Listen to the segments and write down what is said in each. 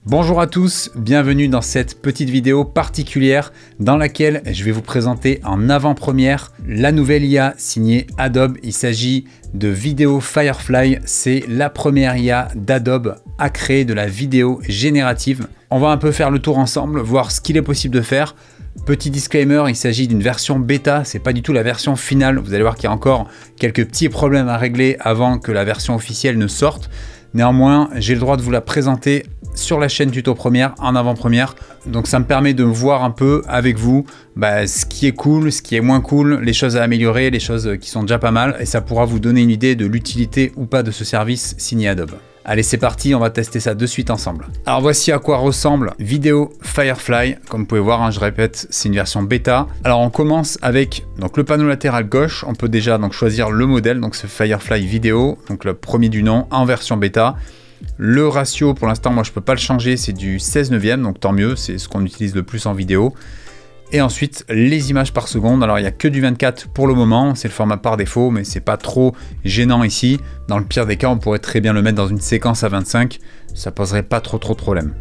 Bonjour à tous, bienvenue dans cette petite vidéo particulière dans laquelle je vais vous présenter en avant-première la nouvelle IA signée Adobe. Il s'agit de Video Firefly, c'est la première IA d'Adobe à créer de la vidéo générative. On va un peu faire le tour ensemble, voir ce qu'il est possible de faire. Petit disclaimer, il s'agit d'une version bêta, c'est pas du tout la version finale. Vous allez voir qu'il y a encore quelques petits problèmes à régler avant que la version officielle ne sorte. Néanmoins, j'ai le droit de vous la présenter sur la chaîne Tuto Première, en avant-première. Donc ça me permet de voir un peu avec vous ce qui est cool, ce qui est moins cool, les choses à améliorer, les choses qui sont déjà pas mal. Et ça pourra vous donner une idée de l'utilité ou pas de ce service signé Adobe. Allez, c'est parti, on va tester ça de suite ensemble. Alors voici à quoi ressemble Video Firefly. Comme vous pouvez voir, je répète, c'est une version bêta. Alors on commence avec donc, le panneau latéral gauche. On peut déjà donc, choisir le modèle, donc c'est Firefly Video, donc le premier du nom en version bêta. Le ratio, pour l'instant, moi je peux pas le changer, c'est du 16/9, donc tant mieux, c'est ce qu'on utilise le plus en vidéo. Et ensuite, les images par seconde. Alors, il n'y a que du 24 pour le moment. C'est le format par défaut, mais c'est pas trop gênant ici. Dans le pire des cas, on pourrait très bien le mettre dans une séquence à 25. Ça poserait pas trop de problème.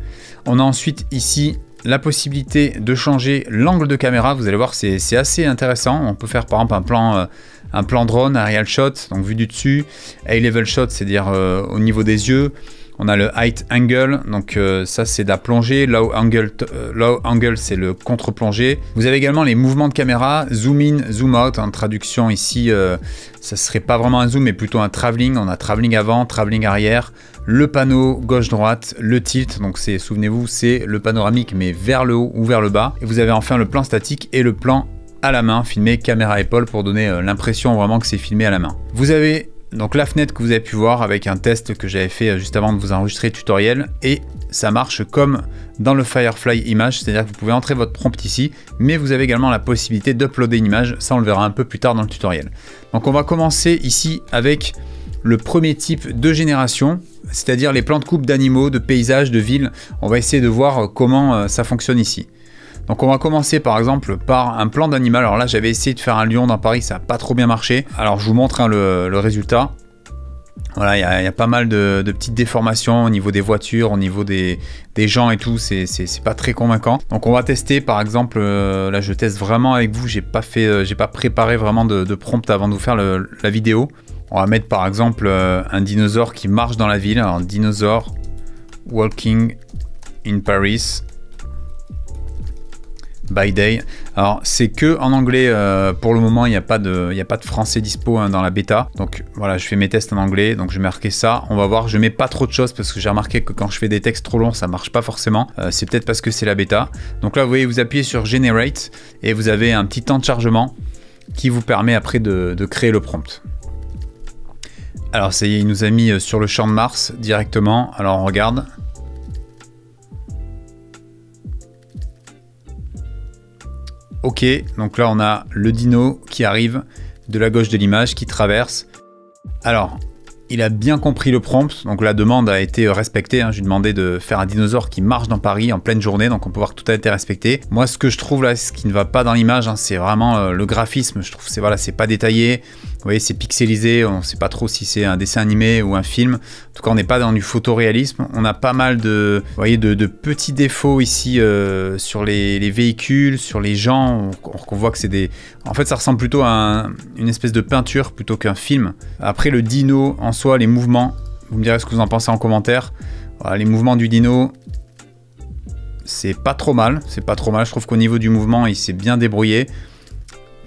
On a ensuite ici la possibilité de changer l'angle de caméra. Vous allez voir, c'est assez intéressant. On peut faire par exemple un plan drone, un real shot, donc vu du dessus. High level shot, c'est-à-dire au niveau des yeux. On a le height angle, donc ça c'est de la plongée, low angle c'est le contre-plongée. Vous avez également les mouvements de caméra, zoom in, zoom out, en traduction ici, ça serait pas vraiment un zoom mais plutôt un travelling. On a travelling avant, travelling arrière, le panneau gauche-droite, le tilt, donc c'est, souvenez-vous, c'est le panoramique mais vers le haut ou vers le bas. Et vous avez enfin le plan statique et le plan à la main, filmé caméra épaule pour donner l'impression vraiment que c'est filmé à la main. Vous avez donc la fenêtre que vous avez pu voir avec un test que j'avais fait juste avant de vous enregistrer le tutoriel, et ça marche comme dans le Firefly Image, c'est-à-dire que vous pouvez entrer votre prompt ici, mais vous avez également la possibilité d'uploader une image, ça on le verra un peu plus tard dans le tutoriel. Donc on va commencer ici avec le premier type de génération, c'est-à-dire les plans de coupe d'animaux, de paysages, de villes. On va essayer de voir comment ça fonctionne ici. Donc on va commencer par exemple par un plan d'animal. Alors là j'avais essayé de faire un lion dans Paris, ça n'a pas trop bien marché. Alors je vous montre le résultat. Voilà, il y a pas mal de petites déformations au niveau des voitures, au niveau des gens et tout, c'est pas très convaincant. Donc on va tester par exemple, là je teste vraiment avec vous, j'ai pas préparé vraiment de prompt avant de vous faire la vidéo. On va mettre par exemple un dinosaure qui marche dans la ville, alors dinosaure walking in Paris by day. Alors c'est que en anglais pour le moment, il n'y a pas de français dispo dans la bêta. Donc voilà, je fais mes tests en anglais, donc je vais marquer ça. On va voir, je mets pas trop de choses parce que j'ai remarqué que quand je fais des textes trop longs, ça marche pas forcément. C'est peut-être parce que c'est la bêta. Donc là, vous voyez, vous appuyez sur Generate et vous avez un petit temps de chargement qui vous permet après de créer le prompt. Alors ça y est, il nous a mis sur le champ de Mars directement. Alors on regarde. Ok, donc là on a le dino qui arrive de la gauche de l'image, qui traverse. Alors, il a bien compris le prompt, donc la demande a été respectée. Je lui ai demandé de faire un dinosaure qui marche dans Paris en pleine journée, donc on peut voir que tout a été respecté. Moi, ce que je trouve là, ce qui ne va pas dans l'image, c'est vraiment le graphisme. Je trouve que c'est pas détaillé. Vous voyez, c'est pixelisé, on ne sait pas trop si c'est un dessin animé ou un film. En tout cas, on n'est pas dans du photoréalisme. On a pas mal de petits défauts ici sur les véhicules, sur les gens. On voit que c'est des... En fait, ça ressemble plutôt à une espèce de peinture plutôt qu'un film. Après, le dino en soi, les mouvements, vous me direz ce que vous en pensez en commentaire. Voilà, les mouvements du dino, c'est pas trop mal. C'est pas trop mal. Je trouve qu'au niveau du mouvement, il s'est bien débrouillé.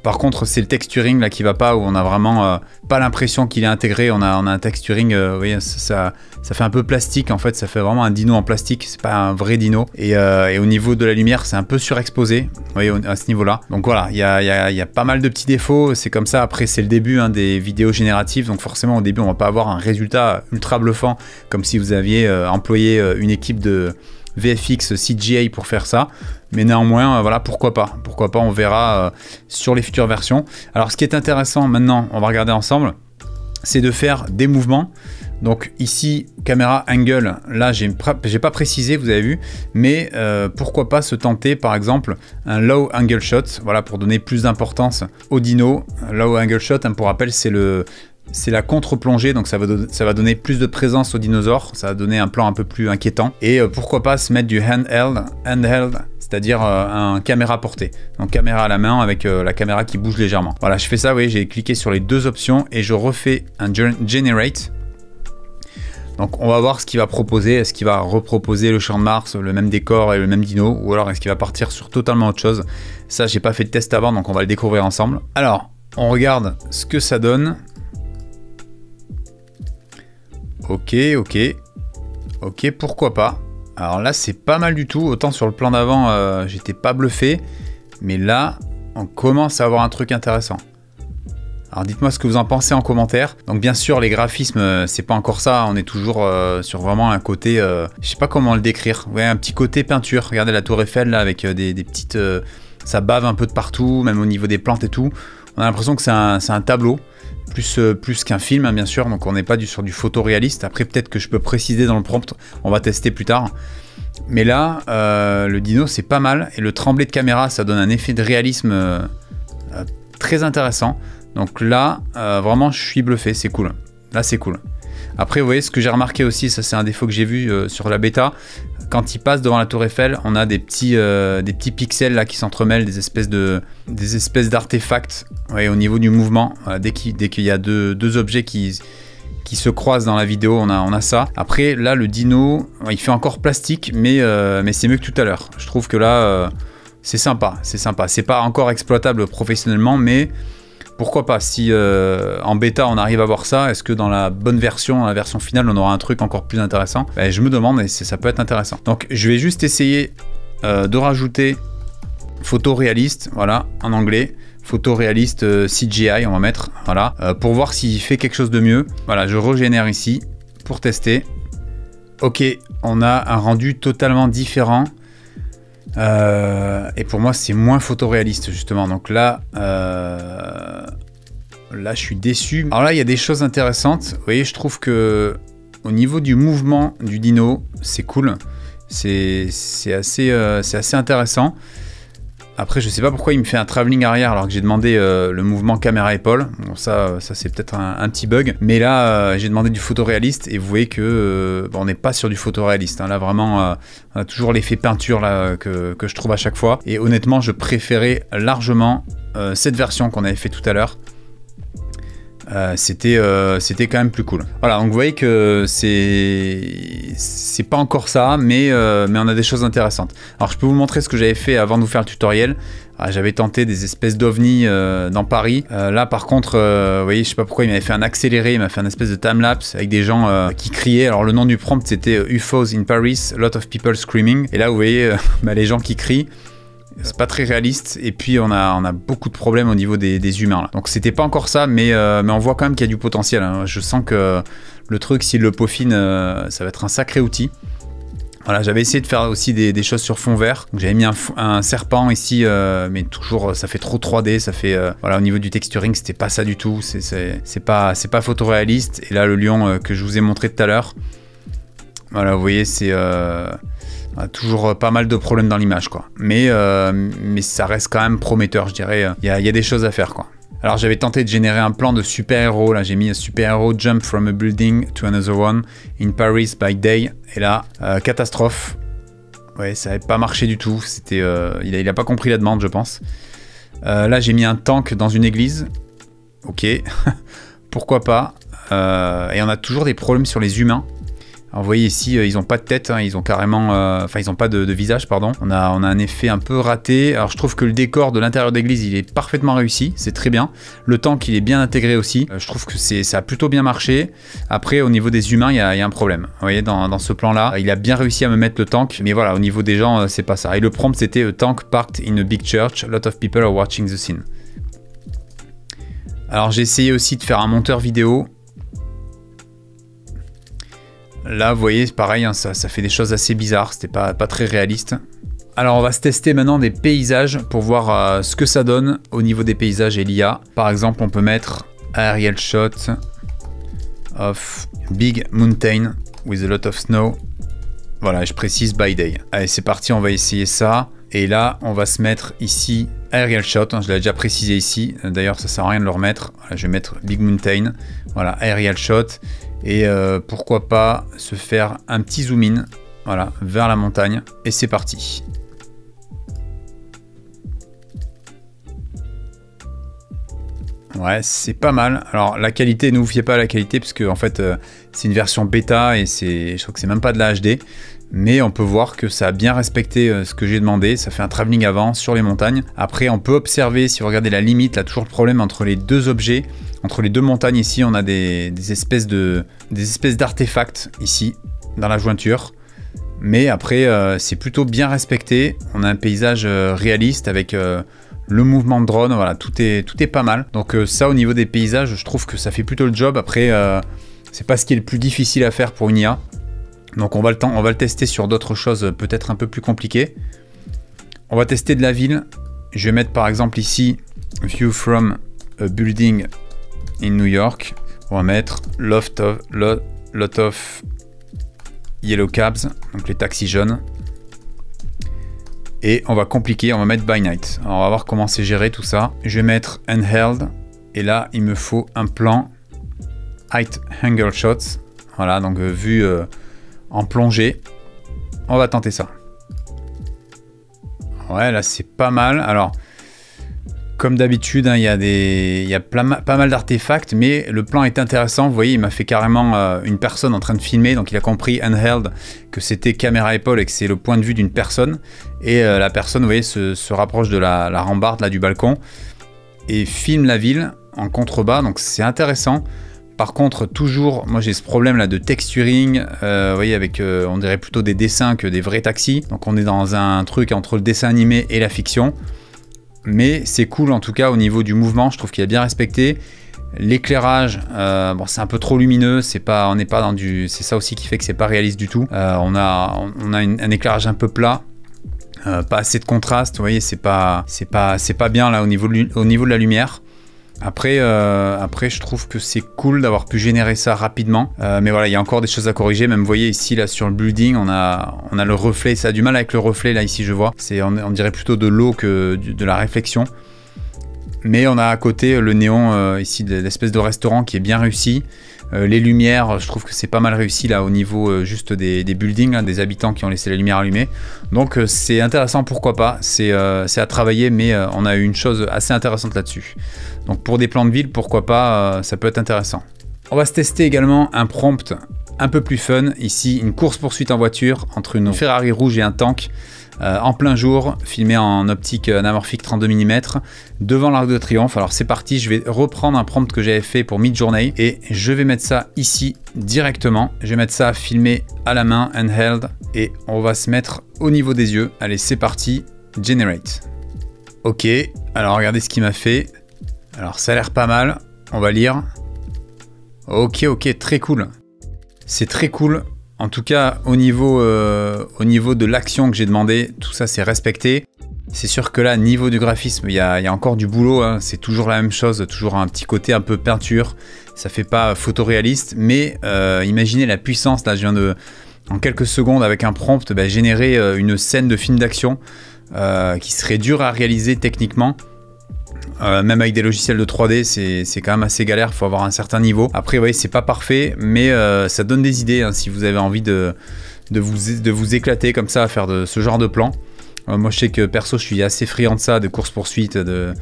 Par contre, c'est le texturing là qui va pas, où on a vraiment pas l'impression qu'il est intégré. On a un texturing, vous voyez, ça fait un peu plastique en fait. Ça fait vraiment un dino en plastique. C'est pas un vrai dino. Et au niveau de la lumière, c'est un peu surexposé. Vous voyez, à ce niveau-là. Donc voilà, il y a pas mal de petits défauts. C'est comme ça. Après, c'est le début des vidéos génératives. Donc forcément, au début, on va pas avoir un résultat ultra bluffant comme si vous aviez employé une équipe de VFX CGI pour faire ça, mais néanmoins voilà, pourquoi pas, on verra sur les futures versions. Alors ce qui est intéressant maintenant, on va regarder ensemble, c'est de faire des mouvements. Donc ici caméra angle, là j'ai pas précisé, vous avez vu, mais pourquoi pas se tenter par exemple un low angle shot, voilà, pour donner plus d'importance au dino. Low angle shot, pour rappel, c'est c'est la contre-plongée, donc ça va donner plus de présence aux dinosaures, ça va donner un plan un peu plus inquiétant. Et pourquoi pas se mettre du handheld, c'est-à-dire un caméra portée. Donc caméra à la main avec la caméra qui bouge légèrement. Voilà, je fais ça, vous voyez, j'ai cliqué sur les deux options et je refais un generate. Donc on va voir ce qu'il va proposer. Est-ce qu'il va reproposer le champ de Mars, le même décor et le même dino, ou alors est-ce qu'il va partir sur totalement autre chose? Ça, j'ai pas fait de test avant, donc on va le découvrir ensemble. Alors, on regarde ce que ça donne. Ok, pourquoi pas. Alors là, c'est pas mal du tout. Autant sur le plan d'avant, j'étais pas bluffé. Mais là, on commence à avoir un truc intéressant. Alors dites-moi ce que vous en pensez en commentaire. Donc bien sûr, les graphismes, c'est pas encore ça. On est toujours sur vraiment un côté... je sais pas comment le décrire. Ouais, un petit côté peinture. Regardez la tour Eiffel là, avec des petites... ça bave un peu de partout, même au niveau des plantes et tout. On a l'impression que c'est un tableau. Plus qu'un film, hein, bien sûr, donc on n'est pas sur du photoréaliste. Après, peut-être que je peux préciser dans le prompt, on va tester plus tard. Mais là, le dino, c'est pas mal. Et le tremblé de caméra, ça donne un effet de réalisme très intéressant. Donc là, vraiment, je suis bluffé, c'est cool. Là, c'est cool. Après, vous voyez, ce que j'ai remarqué aussi, ça c'est un défaut que j'ai vu sur la bêta. Quand il passe devant la tour Eiffel, on a des petits pixels là qui s'entremêlent, des espèces d'artefacts, ouais, au niveau du mouvement. Dès qu'il y a deux objets qui se croisent dans la vidéo, on a ça. Après, là, le dino, il fait encore plastique, mais c'est mieux que tout à l'heure. Je trouve que là, c'est sympa. C'est pas encore exploitable professionnellement, mais... Pourquoi pas, si en bêta on arrive à voir ça, est-ce que dans la bonne version, la version finale, on aura un truc encore plus intéressant? Je me demande, et ça peut être intéressant. Donc je vais juste essayer de rajouter photoréaliste, voilà, en anglais. Photoréaliste CGI, on va mettre, voilà, pour voir s'il fait quelque chose de mieux. Voilà, je régénère ici pour tester. Ok, on a un rendu totalement différent. Et pour moi c'est moins photoréaliste justement, donc là je suis déçu. Alors là il y a des choses intéressantes, vous voyez, je trouve que au niveau du mouvement du dino c'est cool, c'est assez intéressant. Après je sais pas pourquoi il me fait un travelling arrière alors que j'ai demandé le mouvement caméra épaule. Bon, ça c'est peut-être un petit bug, mais là j'ai demandé du photoréaliste et vous voyez que on n'est pas sur du photoréaliste, hein. Là vraiment on a toujours l'effet peinture là, que je trouve à chaque fois, et honnêtement je préférais largement cette version qu'on avait fait tout à l'heure. C'était quand même plus cool. Voilà, donc vous voyez que c'est pas encore ça, mais on a des choses intéressantes. Alors je peux vous montrer ce que j'avais fait avant de vous faire le tutoriel. J'avais tenté des espèces d'ovnis dans Paris. Là par contre, vous voyez, je sais pas pourquoi il m'avait fait un accéléré, il m'a fait un espèce de timelapse avec des gens qui criaient. Alors le nom du prompt c'était UFOs in Paris, a lot of people screaming. Et là vous voyez les gens qui crient. C'est pas très réaliste, et puis on a beaucoup de problèmes au niveau des humains là. Donc c'était pas encore ça, mais on voit quand même qu'il y a du potentiel, hein. Je sens que le truc, s'il le peaufine, ça va être un sacré outil. Voilà, j'avais essayé de faire aussi des choses sur fond vert. J'avais mis un serpent ici, mais toujours ça fait trop 3D, ça fait voilà, au niveau du texturing c'était pas ça du tout, c'est pas photoréaliste. Et là le lion que je vous ai montré tout à l'heure, voilà, vous voyez, c'est toujours pas mal de problèmes dans l'image, quoi. Mais ça reste quand même prometteur, je dirais. Il y a des choses à faire, quoi. Alors j'avais tenté de générer un plan de super-héros. Là j'ai mis un super-héros jump from a building to another one in Paris by day. Et là, catastrophe. Ouais, ça n'avait pas marché du tout. C'était, il a pas compris la demande, je pense. Là j'ai mis un tank dans une église. Ok, pourquoi pas. Et on a toujours des problèmes sur les humains. Alors vous voyez ici, ils n'ont pas de tête, hein, ils ont carrément, enfin ils n'ont pas de visage, pardon. On a un effet un peu raté. Alors je trouve que le décor de l'intérieur d'église, il est parfaitement réussi, c'est très bien. Le tank, il est bien intégré aussi. Je trouve que ça a plutôt bien marché. Après, au niveau des humains, il y a un problème. Vous voyez, dans ce plan-là, il a bien réussi à me mettre le tank, mais voilà, au niveau des gens, c'est pas ça. Et le prompt, c'était a tank parked in a big church. A lot of people are watching the scene. Alors j'ai essayé aussi de faire un monteur vidéo. Là, vous voyez, pareil, hein, ça fait des choses assez bizarres, c'était pas très réaliste. Alors, on va se tester maintenant des paysages pour voir ce que ça donne au niveau des paysages et l'IA. Par exemple, on peut mettre aerial shot of big mountain with a lot of snow. Voilà, je précise by day. Allez, c'est parti, on va essayer ça. Et là, on va se mettre ici Aerial Shot, je l'ai déjà précisé ici, d'ailleurs ça sert à rien de le remettre. Voilà, je vais mettre Big Mountain, voilà, Aerial Shot, et pourquoi pas se faire un petit zoom in, voilà, vers la montagne, et c'est parti. Ouais, c'est pas mal. Alors la qualité, ne vous fiez pas à la qualité, parce que en fait c'est une version bêta, et je trouve que c'est même pas de la HD. Mais on peut voir que ça a bien respecté ce que j'ai demandé, ça fait un travelling avant sur les montagnes. Après on peut observer, si vous regardez la limite, là toujours le problème entre les deux objets, entre les deux montagnes ici, on a des espèces d'artefacts ici, dans la jointure. Mais après c'est plutôt bien respecté, on a un paysage réaliste avec le mouvement de drone, voilà, tout est pas mal. Donc ça au niveau des paysages, je trouve que ça fait plutôt le job. Après c'est pas ce qui est le plus difficile à faire pour une IA. Donc on va le tester sur d'autres choses peut-être un peu plus compliquées. On va tester de la ville. Je vais mettre par exemple ici View from a building in New York. On va mettre lot of yellow cabs, donc les taxis jaunes. Et on va compliquer, on va mettre by night. Alors on va voir comment c'est géré tout ça. Je vais mettre handheld. Et là il me faut un plan height angle shots. Voilà, donc vue en plongée. On va tenter ça. Ouais, là c'est pas mal. Alors comme d'habitude, hein, il y a pas mal d'artefacts, mais le plan est intéressant. Vous voyez, il m'a fait carrément une personne en train de filmer, donc il a compris handheld que c'était caméra épaule et que c'est le point de vue d'une personne. Et la personne, vous voyez, se rapproche de la rambarde là du balcon et filme la ville en contrebas. Donc c'est intéressant. Par contre, toujours, moi j'ai ce problème là de texturing, vous voyez, avec on dirait plutôt des dessins que des vrais taxis. Donc on est dans un truc entre le dessin animé et la fiction. Mais c'est cool en tout cas au niveau du mouvement, je trouve qu'il a bien respecté. L'éclairage, bon, c'est un peu trop lumineux, on n'est pas dans du. C'est ça aussi qui fait que c'est pas réaliste du tout. On a un éclairage un peu plat. Pas assez de contraste, vous voyez, c'est pas bien là au niveau de la lumière. Après, je trouve que c'est cool d'avoir pu générer ça rapidement. Mais voilà, il y a encore des choses à corriger. Même, vous voyez ici, là, sur le building, on a le reflet. Ça a du mal avec le reflet, là, ici, je vois. On dirait plutôt de l'eau que de la réflexion. Mais on a à côté le néon, ici, de l'espèce de restaurant qui est bien réussi. Les lumières, je trouve que c'est pas mal réussi, là, au niveau juste des buildings, là, des habitants qui ont laissé la lumière allumée. Donc, c'est intéressant, pourquoi pas. C'est à travailler, mais on a eu une chose assez intéressante là-dessus. Donc pour des plans de ville, pourquoi pas, ça peut être intéressant. On va se tester également un prompt un peu plus fun. Ici, une course-poursuite en voiture entre une Ferrari rouge et un tank en plein jour, filmé en optique anamorphique 32 mm devant l'Arc de Triomphe. Alors c'est parti, je vais reprendre un prompt que j'avais fait pour Midjourney et je vais mettre ça ici directement. Je vais mettre ça filmé à la main, handheld, et on va se mettre au niveau des yeux. Allez, c'est parti, generate. Ok, alors regardez ce qu'il m'a fait. Alors ça a l'air pas mal, on va lire. Ok, très cool. C'est très cool. En tout cas, au niveau de l'action que j'ai demandé, tout ça c'est respecté. C'est sûr que là, niveau du graphisme, il y a encore du boulot. Hein. C'est toujours la même chose, toujours un petit côté un peu peinture. Ça fait pas photoréaliste, mais imaginez la puissance. Là, je viens de, en quelques secondes, avec un prompt, générer une scène de film d'action qui serait dure à réaliser techniquement. Même avec des logiciels de 3D, c'est quand même assez galère, il faut avoir un certain niveau. Après, vous voyez, c'est pas parfait, mais ça donne des idées hein, si vous avez envie de vous éclater comme ça à faire ce genre de plan. Moi, je sais que perso, je suis assez friand de ça, de course-poursuite, de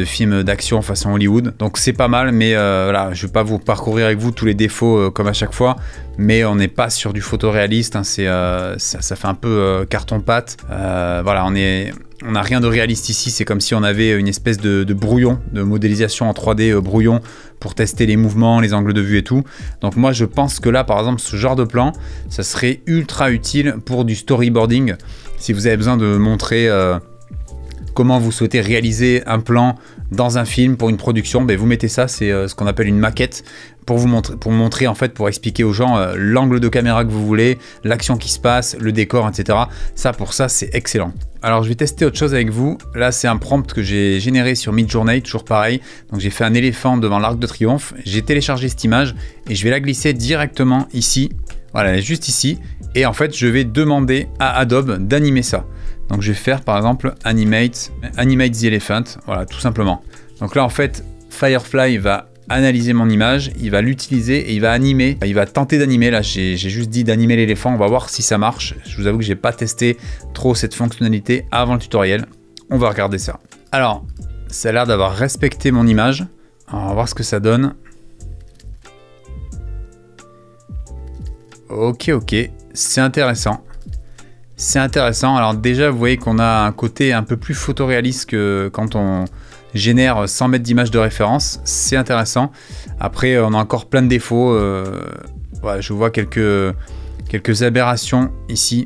films d'action façon Hollywood. Donc c'est pas mal, mais voilà, je vais pas vous parcourir avec vous tous les défauts comme à chaque fois, mais on n'est pas sur du photoréaliste, hein, ça fait un peu carton-pâte. Voilà, on n'a rien de réaliste ici, c'est comme si on avait une espèce de brouillon, de modélisation en 3D brouillon pour tester les mouvements, les angles de vue et tout. Donc moi je pense que là par exemple ce genre de plan, ça serait ultra utile pour du storyboarding. Si vous avez besoin de montrer comment vous souhaitez réaliser un plan dans un film pour une production, vous mettez ça, c'est ce qu'on appelle une maquette pour vous montrer en fait, pour expliquer aux gens l'angle de caméra que vous voulez, l'action qui se passe, le décor, etc. Ça, pour ça, c'est excellent. Alors, je vais tester autre chose avec vous. Là, c'est un prompt que j'ai généré sur Midjourney, toujours pareil. Donc, j'ai fait un éléphant devant l'Arc de Triomphe. J'ai téléchargé cette image et je vais la glisser directement ici. Voilà, juste ici. Et en fait, je vais demander à Adobe d'animer ça. Donc je vais faire par exemple animate the elephant, voilà, tout simplement. Donc là en fait, Firefly va analyser mon image, il va l'utiliser et il va animer, il va tenter d'animer. Là j'ai juste dit d'animer l'éléphant, on va voir si ça marche. Je vous avoue que j'ai pas testé trop cette fonctionnalité avant le tutoriel. On va regarder ça. Alors, ça a l'air d'avoir respecté mon image. Alors, on va voir ce que ça donne. Ok, c'est intéressant. C'est intéressant. Alors déjà, vous voyez qu'on a un côté un peu plus photoréaliste que quand on génère 100 mètres d'image de référence. C'est intéressant. Après, on a encore plein de défauts. Ouais, je vois quelques aberrations ici.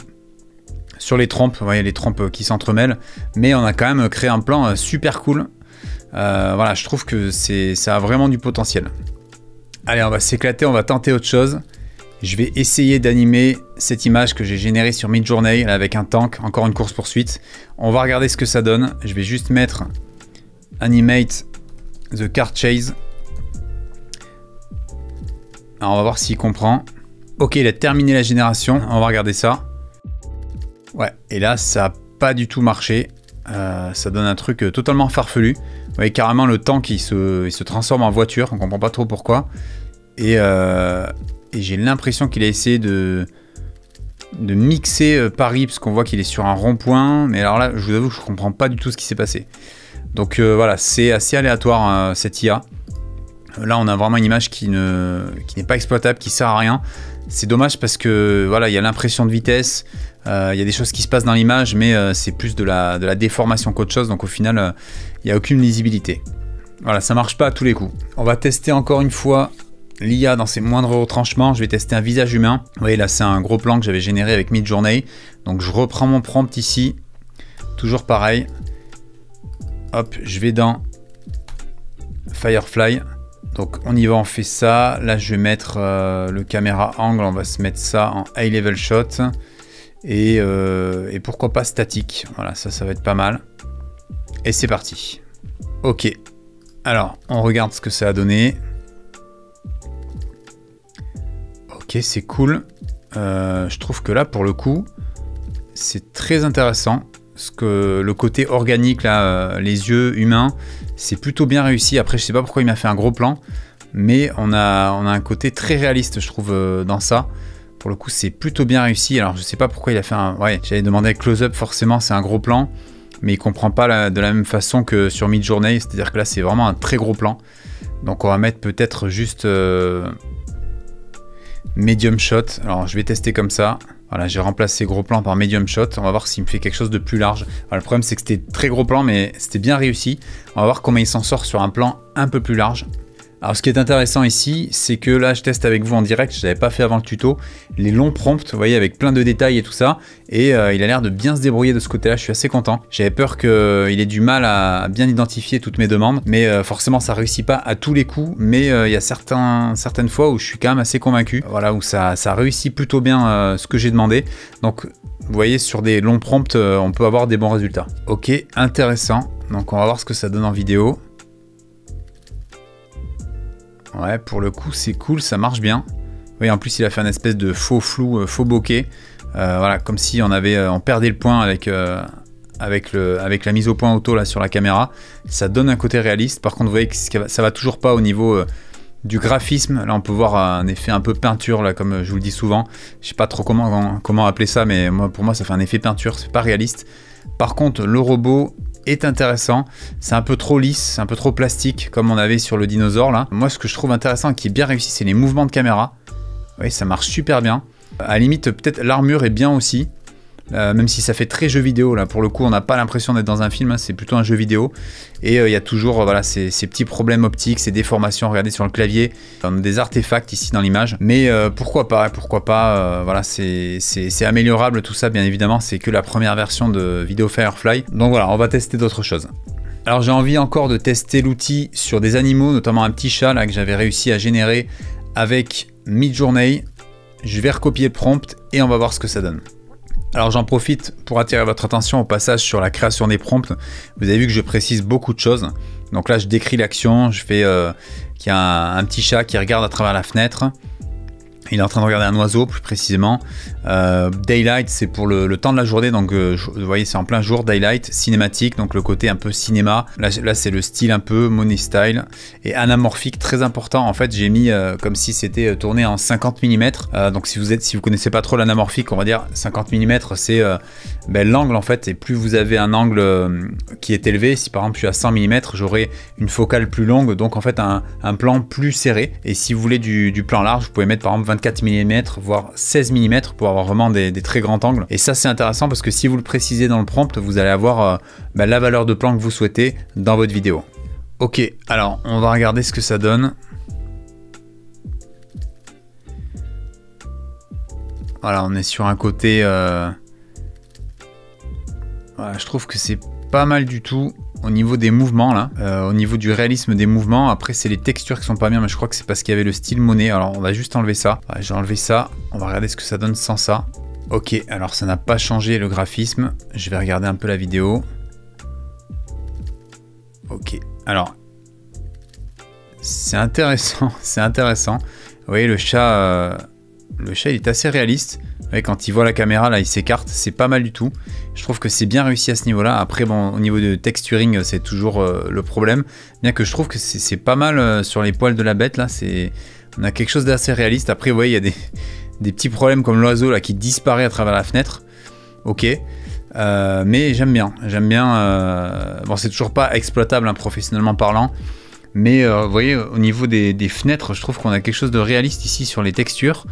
Sur les trompes, vous voyez les trompes qui s'entremêlent. Mais on a quand même créé un plan super cool. Voilà, je trouve que ça a vraiment du potentiel. Allez, on va s'éclater, on va tenter autre chose. Je vais essayer d'animer cette image que j'ai générée sur Midjourney avec un tank, encore une course-poursuite. On va regarder ce que ça donne. Je vais juste mettre Animate the car chase. Alors, on va voir s'il comprend. Ok, il a terminé la génération. On va regarder ça. Ouais, et là, ça n'a pas du tout marché. Ça donne un truc totalement farfelu. Vous voyez carrément le tank il se transforme en voiture. On comprend pas trop pourquoi. Et j'ai l'impression qu'il a essayé de mixer Paris, parce qu'on voit qu'il est sur un rond-point. Mais alors là, je vous avoue que je comprends pas du tout ce qui s'est passé. Donc voilà, c'est assez aléatoire cette IA. Là, on a vraiment une image qui n'est pas exploitable, qui sert à rien. C'est dommage parce que voilà, il y a l'impression de vitesse, il y a des choses qui se passent dans l'image, mais c'est plus de la déformation qu'autre chose. Donc au final, il n'y a aucune lisibilité. Voilà, ça marche pas à tous les coups. On va tester encore une fois l'IA dans ses moindres retranchements. Je vais tester un visage humain. Vous voyez là, c'est un gros plan que j'avais généré avec Midjourney. Donc je reprends mon prompt ici. Toujours pareil. Hop, je vais dans Firefly. Donc on y va, on fait ça. Là je vais mettre le caméra angle, on va se mettre ça en high level shot. Et pourquoi pas statique. Voilà, ça va être pas mal. Et c'est parti. Ok. Alors, on regarde ce que ça a donné. Ok, c'est cool. Je trouve que là, pour le coup, c'est très intéressant. Parce que le côté organique, là, les yeux humains, c'est plutôt bien réussi. Après, je sais pas pourquoi il m'a fait un gros plan, mais on a un côté très réaliste, je trouve, dans ça. Pour le coup, c'est plutôt bien réussi. Alors, je sais pas pourquoi il a fait un... Ouais, j'avais demandé un close-up, forcément, c'est un gros plan, mais il comprend pas de la même façon que sur Midjourney. C'est-à-dire que là, c'est vraiment un très gros plan. Donc, on va mettre peut-être juste medium shot. Alors, je vais tester comme ça. Voilà, j'ai remplacé gros plan par medium shot. On va voir s'il me fait quelque chose de plus large. Alors, le problème, c'est que c'était très gros plan, mais c'était bien réussi. On va voir comment il s'en sort sur un plan un peu plus large. Alors, ce qui est intéressant ici, c'est que là, je teste avec vous en direct. Je ne l'avais pas fait avant le tuto. Les longs prompts, vous voyez, avec plein de détails et tout ça. Et il a l'air de bien se débrouiller de ce côté-là. Je suis assez content. J'avais peur qu'il ait du mal à bien identifier toutes mes demandes. Mais forcément, ça ne réussit pas à tous les coups. Mais il y a certaines fois où je suis quand même assez convaincu. Voilà, où ça réussit plutôt bien ce que j'ai demandé. Donc, vous voyez, sur des longs prompts, on peut avoir des bons résultats. Ok, intéressant. Donc, on va voir ce que ça donne en vidéo. Ouais, pour le coup, c'est cool, ça marche bien. Oui, en plus, il a fait un espèce de faux flou, faux bokeh. Voilà, comme si on perdait le point avec la mise au point auto là sur la caméra. Ça donne un côté réaliste. Par contre, vous voyez que ça va toujours pas au niveau du graphisme. Là, on peut voir un effet un peu peinture, là, comme je vous le dis souvent. Je sais pas trop comment appeler ça, mais pour moi, ça fait un effet peinture. C'est pas réaliste. Par contre, le robot est intéressant, c'est un peu trop lisse, c'est un peu trop plastique comme on avait sur le dinosaure là. Moi ce que je trouve intéressant et qui est bien réussi, c'est les mouvements de caméra. Oui, ça marche super bien. À la limite peut-être l'armure est bien aussi, même si ça fait très jeu vidéo là. Pour le coup on n'a pas l'impression d'être dans un film, hein, c'est plutôt un jeu vidéo. Et il y a toujours voilà, ces petits problèmes optiques, ces déformations, regardez sur le clavier. On a des artefacts ici dans l'image. Mais pourquoi pas, voilà, c'est améliorable tout ça bien évidemment. C'est que la première version de Vidéo Firefly. Donc voilà, on va tester d'autres choses. Alors j'ai envie encore de tester l'outil sur des animaux, notamment un petit chat là que j'avais réussi à générer avec Midjourney. Je vais recopier le prompt et on va voir ce que ça donne. Alors j'en profite pour attirer votre attention au passage sur la création des prompts. Vous avez vu que je précise beaucoup de choses. Donc là je décris l'action, je fais qu'il y a un petit chat qui regarde à travers la fenêtre. Il est en train de regarder un oiseau, plus précisément. Daylight, c'est pour le temps de la journée. Donc, vous voyez, c'est en plein jour. Daylight, cinématique, donc le côté un peu cinéma. Là c'est le style un peu money style. Et anamorphique, très important. En fait, j'ai mis comme si c'était tourné en 50 mm. Donc, si vous connaissez pas trop l'anamorphique, on va dire 50 mm, c'est l'angle en fait. Et plus vous avez un angle qui est élevé, si par exemple je suis à 100 mm, j'aurai une focale plus longue. Donc, en fait, un plan plus serré. Et si vous voulez du plan large, vous pouvez mettre par exemple 24 mm, voire 16 mm pour avoir vraiment des très grands angles. Et ça, c'est intéressant parce que si vous le précisez dans le prompt, vous allez avoir la valeur de plan que vous souhaitez dans votre vidéo. Ok, alors on va regarder ce que ça donne. Voilà, on est sur un côté... Voilà, je trouve que c'est pas mal du tout au niveau des mouvements là, au niveau du réalisme des mouvements. Après c'est les textures qui sont pas bien, mais je crois que c'est parce qu'il y avait le style monnaie. Alors on va juste enlever ça. Ouais, j'ai enlevé ça, on va regarder ce que ça donne sans ça. Ok, alors ça n'a pas changé le graphisme. Je vais regarder un peu la vidéo. Ok, alors c'est intéressant, c'est intéressant. Vous voyez le chat il est assez réaliste. Vous voyez, quand il voit la caméra là, il s'écarte, c'est pas mal du tout. Je trouve que c'est bien réussi à ce niveau-là. Après, bon, au niveau de texturing, c'est toujours le problème. Bien que je trouve que c'est pas mal sur les poils de la bête là. On a quelque chose d'assez réaliste. Après, vous voyez, il y a des petits problèmes comme l'oiseau là qui disparaît à travers la fenêtre. Ok, mais j'aime bien. Bon, c'est toujours pas exploitable hein, professionnellement parlant. Mais vous voyez, au niveau des fenêtres, je trouve qu'on a quelque chose de réaliste ici sur les textures.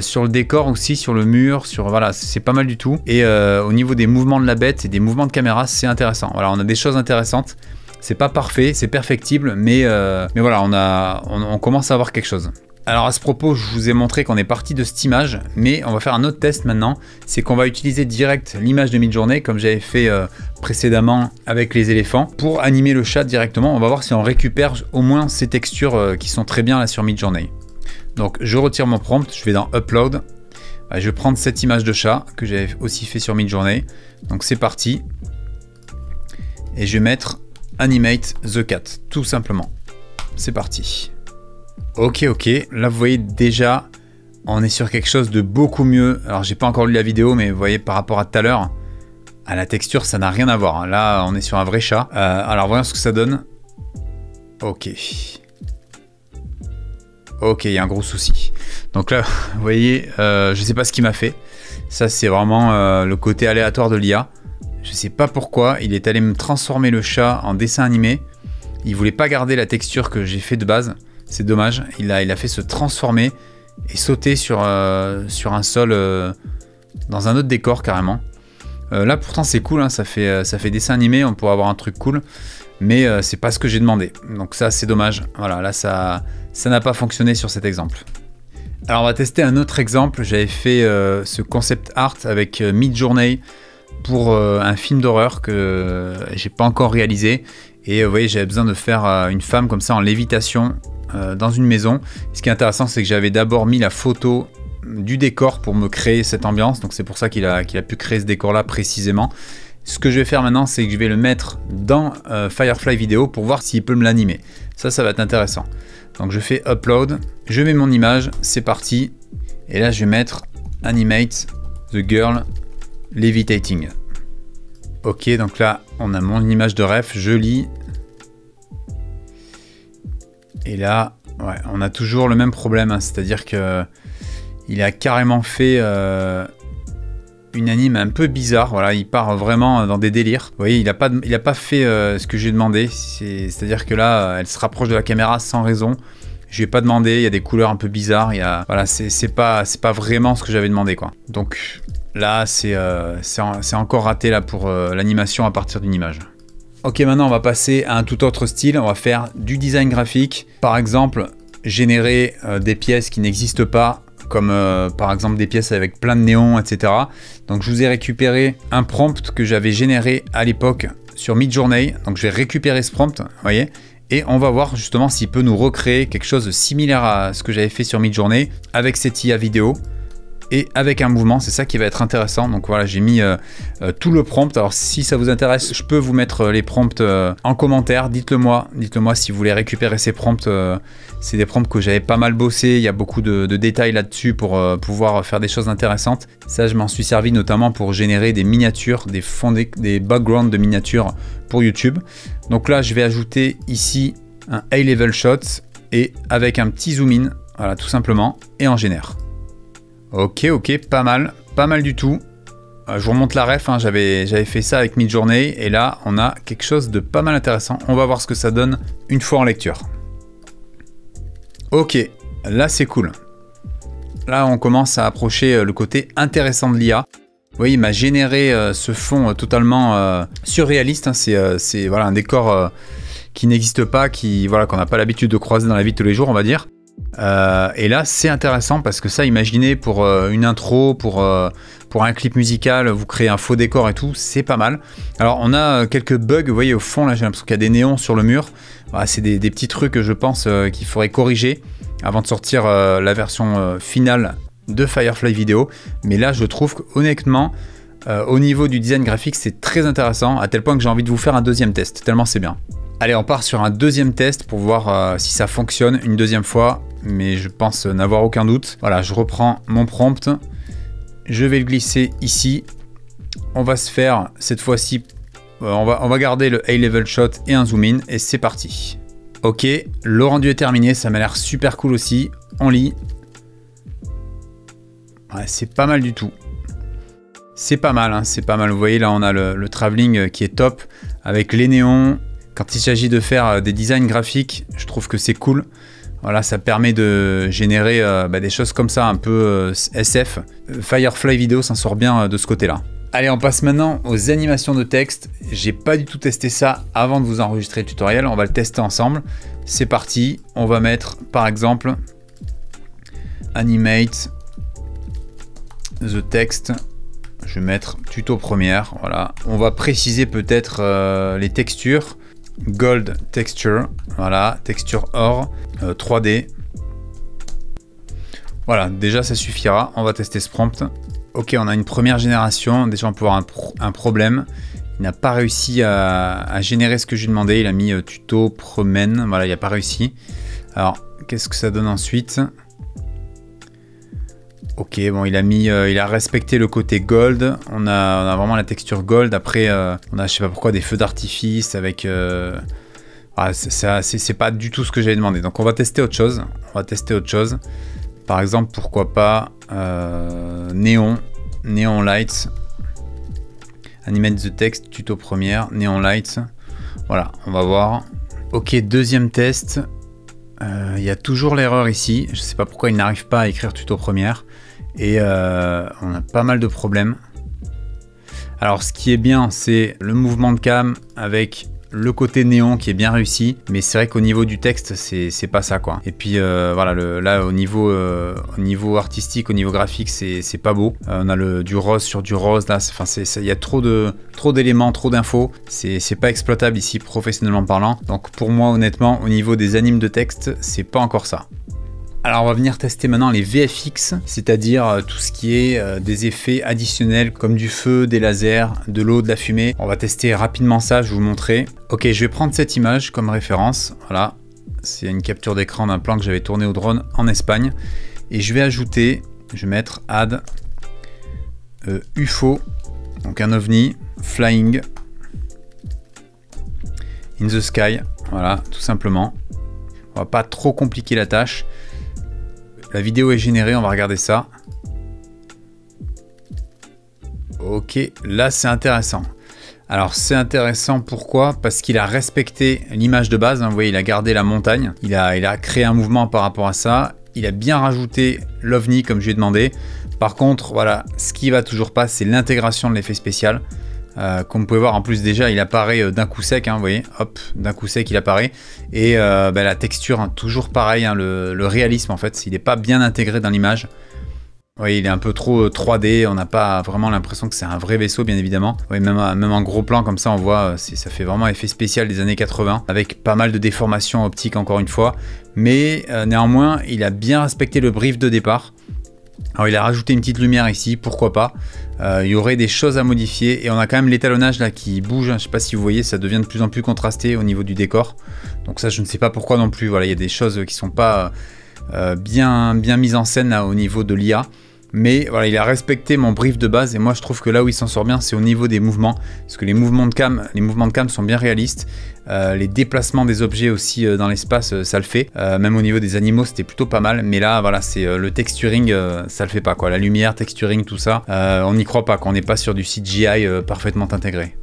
Sur le décor aussi, sur le mur, voilà, c'est pas mal du tout. Et au niveau des mouvements de la bête et des mouvements de caméra, c'est intéressant. Voilà, on a des choses intéressantes. C'est pas parfait, c'est perfectible, mais voilà, on commence à avoir quelque chose. Alors à ce propos, je vous ai montré qu'on est parti de cette image, mais on va faire un autre test maintenant. C'est qu'on va utiliser direct l'image de Midjourney, comme j'avais fait précédemment avec les éléphants, pour animer le chat directement. On va voir si on récupère au moins ces textures qui sont très bien là sur Midjourney. Donc je retire mon prompt, je vais dans Upload. Je vais prendre cette image de chat que j'avais aussi fait sur Midjourney. Donc c'est parti. Et je vais mettre Animate the Cat, tout simplement. C'est parti. Ok, là vous voyez déjà, on est sur quelque chose de beaucoup mieux. Alors j'ai pas encore lu la vidéo, mais vous voyez par rapport à tout à l'heure, à la texture ça n'a rien à voir. Là on est sur un vrai chat. Alors voyons ce que ça donne. Ok, il y a un gros souci. Donc là, vous voyez, je sais pas ce qu'il m'a fait. Ça, c'est vraiment le côté aléatoire de l'IA. Je sais pas pourquoi. Il est allé me transformer le chat en dessin animé. Il voulait pas garder la texture que j'ai fait de base. C'est dommage. Il a fait se transformer et sauter sur un sol dans un autre décor carrément. Là, pourtant, c'est cool. Hein, ça fait dessin animé. On pourrait avoir un truc cool. Mais c'est pas ce que j'ai demandé. Donc ça, c'est dommage. Voilà, là, ça n'a pas fonctionné sur cet exemple. Alors on va tester un autre exemple. J'avais fait ce concept art avec Midjourney pour un film d'horreur que j'ai pas encore réalisé. Et vous voyez, j'avais besoin de faire une femme comme ça en lévitation dans une maison. Ce qui est intéressant, c'est que j'avais d'abord mis la photo du décor pour me créer cette ambiance. Donc c'est pour ça qu'il a pu créer ce décor-là précisément. Ce que je vais faire maintenant, c'est que je vais le mettre dans Firefly Video pour voir s'il peut me l'animer. Ça va être intéressant. Donc je fais Upload, je mets mon image, c'est parti. Et là, je vais mettre Animate the Girl Levitating. Ok, donc là, on a mon image de ref, je lis. Et là, ouais, on a toujours le même problème, hein, c'est-à-dire que il a carrément fait une anime un peu bizarre. Voilà, il part vraiment dans des délires. Vous voyez, il a pas fait ce que j'ai demandé. C'est-à-dire que là, elle se rapproche de la caméra sans raison. Je lui ai pas demandé. Il y a des couleurs un peu bizarres. Voilà, c'est pas vraiment ce que j'avais demandé, quoi. Donc là, c'est encore raté là pour l'animation à partir d'une image. Ok, maintenant on va passer à un tout autre style. On va faire du design graphique. Par exemple, générer des pièces qui n'existent pas, comme par exemple des pièces avec plein de néons, etc. Donc je vous ai récupéré un prompt que j'avais généré à l'époque sur Midjourney. Donc je vais récupérer ce prompt, vous voyez, et on va voir justement s'il peut nous recréer quelque chose de similaire à ce que j'avais fait sur Midjourney avec cette IA vidéo. et avec un mouvement, c'est ça qui va être intéressant. Donc voilà, j'ai mis tout le prompt. Alors si ça vous intéresse, je peux vous mettre les prompts en commentaire. Dites-le moi si vous voulez récupérer ces prompts. C'est des prompts que j'avais pas mal bossé. Il y a beaucoup de détails là-dessus pour pouvoir faire des choses intéressantes. Ça, je m'en suis servi notamment pour générer des miniatures, des backgrounds de miniatures pour YouTube. Donc là, je vais ajouter ici un high level shot et avec un petit zoom in, voilà, tout simplement, et en génère. Ok, pas mal du tout. Je vous remonte la ref, hein, j'avais fait ça avec Midjourney et là on a quelque chose de pas mal intéressant. On va voir ce que ça donne une fois en lecture. Ok, là c'est cool. Là on commence à approcher le côté intéressant de l'IA. Vous voyez, il m'a généré ce fond totalement surréaliste. Hein. C'est voilà, un décor qui n'existe pas, qu'on n'a pas l'habitude de croiser dans la vie de tous les jours, on va dire. Et là c'est intéressant parce que ça, imaginez pour une intro, pour un clip musical, vous créez un faux décor et tout, c'est pas mal. Alors on a quelques bugs, vous voyez au fond là, j'ai l'impression qu'il y a des néons sur le mur. Voilà, c'est des petits trucs, je pense, qu'il faudrait corriger avant de sortir la version finale de Firefly Video. Mais là je trouve qu'honnêtement au niveau du design graphique c'est très intéressant, à tel point que j'ai envie de vous faire un deuxième test, tellement c'est bien. Allez, on part sur un deuxième test pour voir si ça fonctionne une deuxième fois, mais je pense n'avoir aucun doute. Voilà, je reprends mon prompt, je vais le glisser ici. On va se faire cette fois-ci, on va garder le high level shot et un zoom in et c'est parti. Ok, le rendu est terminé, ça m'a l'air super cool aussi. On lit. Ouais, c'est pas mal du tout. C'est pas mal, hein, c'est pas mal. Vous voyez là, on a le travelling qui est top avec les néons. Quand il s'agit de faire des designs graphiques, je trouve que c'est cool. Voilà, ça permet de générer des choses comme ça, un peu SF. Firefly Video s'en sort bien de ce côté-là. Allez, on passe maintenant aux animations de texte. J'ai pas du tout testé ça avant de vous enregistrer le tutoriel. On va le tester ensemble. C'est parti. On va mettre, par exemple, Animate the text. Je vais mettre tuto première. Voilà. On va préciser peut-être les textures. Gold texture, voilà, texture or, 3D. Voilà, déjà ça suffira, on va tester ce prompt. Ok, on a une première génération, déjà on peut avoir un problème. Il n'a pas réussi à générer ce que je lui demandais, il a mis tuto promène, voilà, il n'a pas réussi. Alors, qu'est-ce que ça donne ensuite? Ok, bon, il a respecté le côté gold. On a vraiment la texture gold. Après, on a, je sais pas pourquoi, des feux d'artifice avec. C'est pas du tout ce que j'avais demandé. Donc, on va tester autre chose. Par exemple, pourquoi pas néon lights. Animate the text, tuto première, néon lights. Voilà, on va voir. Ok, deuxième test. Il y a toujours l'erreur ici. Je sais pas pourquoi il n'arrive pas à écrire tuto première. Et on a pas mal de problèmes. Alors ce qui est bien, c'est le mouvement de cam avec le côté néon qui est bien réussi, mais c'est vrai qu'au niveau du texte c'est pas ça quoi. Et puis voilà, là au niveau artistique, au niveau graphique, c'est pas beau. On a du rose sur du rose là, il y a trop d'éléments, trop d'infos, c'est pas exploitable ici professionnellement parlant. Donc pour moi honnêtement, au niveau des animes de texte, c'est pas encore ça. Alors on va venir tester maintenant les VFX, c'est-à-dire tout ce qui est des effets additionnels comme du feu, des lasers, de l'eau, de la fumée. On va tester rapidement ça, je vais vous montrer. Ok, je vais prendre cette image comme référence. Voilà, c'est une capture d'écran d'un plan que j'avais tourné au drone en Espagne. Et je vais ajouter, je vais mettre add UFO, donc un ovni, flying in the sky. Voilà, tout simplement. On va pas trop compliquer la tâche. La vidéo est générée, on va regarder ça. Ok, là c'est intéressant. Alors c'est intéressant pourquoi? Parce qu'il a respecté l'image de base, hein, vous voyez, il a gardé la montagne, il a créé un mouvement par rapport à ça, il a bien rajouté l'ovni comme je lui ai demandé. Par contre, voilà, ce qui va toujours pas, c'est l'intégration de l'effet spécial. Comme vous pouvez voir, en plus déjà il apparaît d'un coup sec, hein, vous voyez, hop, d'un coup sec il apparaît. Et la texture, hein, toujours pareil, hein, le réalisme en fait, il n'est pas bien intégré dans l'image. Vous voyez, il est un peu trop 3D, on n'a pas vraiment l'impression que c'est un vrai vaisseau bien évidemment. Vous voyez, même en gros plan comme ça, on voit, ça fait vraiment effet spécial des années 80, avec pas mal de déformations optiques encore une fois. Mais néanmoins, il a bien respecté le brief de départ. Alors il a rajouté une petite lumière ici, pourquoi pas. Il y aurait des choses à modifier et on a quand même l'étalonnage là qui bouge. Je ne sais pas si vous voyez, ça devient de plus en plus contrasté au niveau du décor. Donc ça je ne sais pas pourquoi non plus. Voilà, il y a des choses qui sont pas bien mises en scène là, au niveau de l'IA. Mais voilà, il a respecté mon brief de base et moi je trouve que là où il s'en sort bien, c'est au niveau des mouvements. Parce que les mouvements de cam sont bien réalistes. Les déplacements des objets aussi dans l'espace, ça le fait. Même au niveau des animaux, c'était plutôt pas mal. Mais là, voilà, c'est le texturing, ça le fait pas quoi. La lumière, texturing, tout ça, on n'y croit pas. Qu'on n'est pas sur du CGI parfaitement intégré.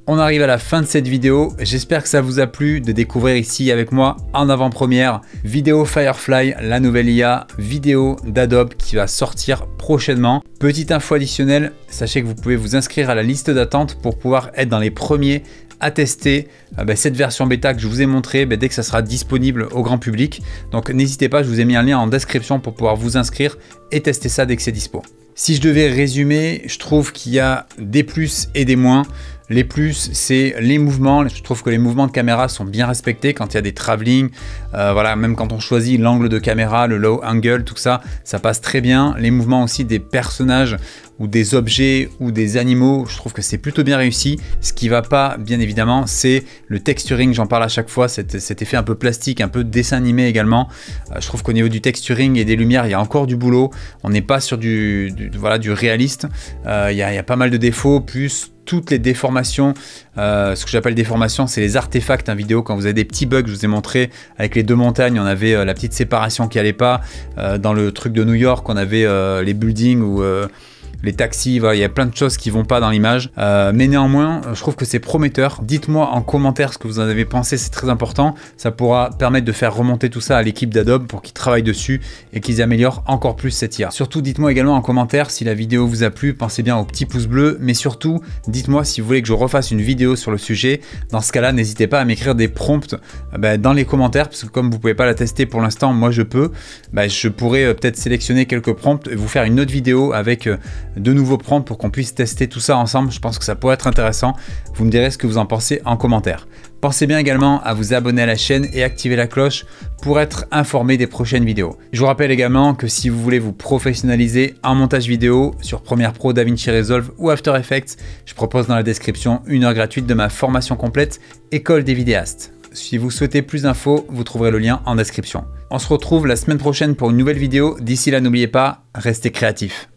On arrive à la fin de cette vidéo, j'espère que ça vous a plu de découvrir ici avec moi en avant-première vidéo Firefly, la nouvelle IA, vidéo d'Adobe qui va sortir prochainement. Petite info additionnelle, sachez que vous pouvez vous inscrire à la liste d'attente pour pouvoir être dans les premiers à tester cette version bêta que je vous ai montré dès que ça sera disponible au grand public. Donc n'hésitez pas, je vous ai mis un lien en description pour pouvoir vous inscrire et tester ça dès que c'est dispo. Si je devais résumer, je trouve qu'il y a des plus et des moins. Les plus, c'est les mouvements. Je trouve que les mouvements de caméra sont bien respectés quand il y a des travelling. Voilà, même quand on choisit l'angle de caméra, le low angle, tout ça, ça passe très bien. Les mouvements aussi des personnages ou des objets ou des animaux, je trouve que c'est plutôt bien réussi. Ce qui va pas, bien évidemment, c'est le texturing. J'en parle à chaque fois, cet effet un peu plastique, un peu dessin animé également. Je trouve qu'au niveau du texturing et des lumières, il y a encore du boulot. On n'est pas sur du réaliste. Il y a pas mal de défauts, plus toutes les déformations, ce que j'appelle déformations, c'est les artefacts vidéo. Quand vous avez des petits bugs, je vous ai montré avec les deux montagnes, on avait la petite séparation qui allait pas. Dans le truc de New York, on avait les buildings ou les taxis, voilà, il y a plein de choses qui vont pas dans l'image. Mais néanmoins, je trouve que c'est prometteur. Dites-moi en commentaire ce que vous en avez pensé, c'est très important. Ça pourra permettre de faire remonter tout ça à l'équipe d'Adobe pour qu'ils travaillent dessus et qu'ils améliorent encore plus cette IA. Surtout, dites-moi également en commentaire si la vidéo vous a plu, pensez bien au petit pouce bleu, mais surtout, dites-moi si vous voulez que je refasse une vidéo sur le sujet. Dans ce cas-là, n'hésitez pas à m'écrire des prompts dans les commentaires, parce que comme vous pouvez pas la tester pour l'instant, moi je peux. Je pourrais peut-être sélectionner quelques prompts et vous faire une autre vidéo avec de nouveaux prompts pour qu'on puisse tester tout ça ensemble. Je pense que ça pourrait être intéressant. Vous me direz ce que vous en pensez en commentaire. Pensez bien également à vous abonner à la chaîne et activer la cloche pour être informé des prochaines vidéos. Je vous rappelle également que si vous voulez vous professionnaliser en montage vidéo sur Premiere Pro, DaVinci Resolve ou After Effects, je propose dans la description une heure gratuite de ma formation complète École des vidéastes. Si vous souhaitez plus d'infos, vous trouverez le lien en description. On se retrouve la semaine prochaine pour une nouvelle vidéo. D'ici là, n'oubliez pas, restez créatifs.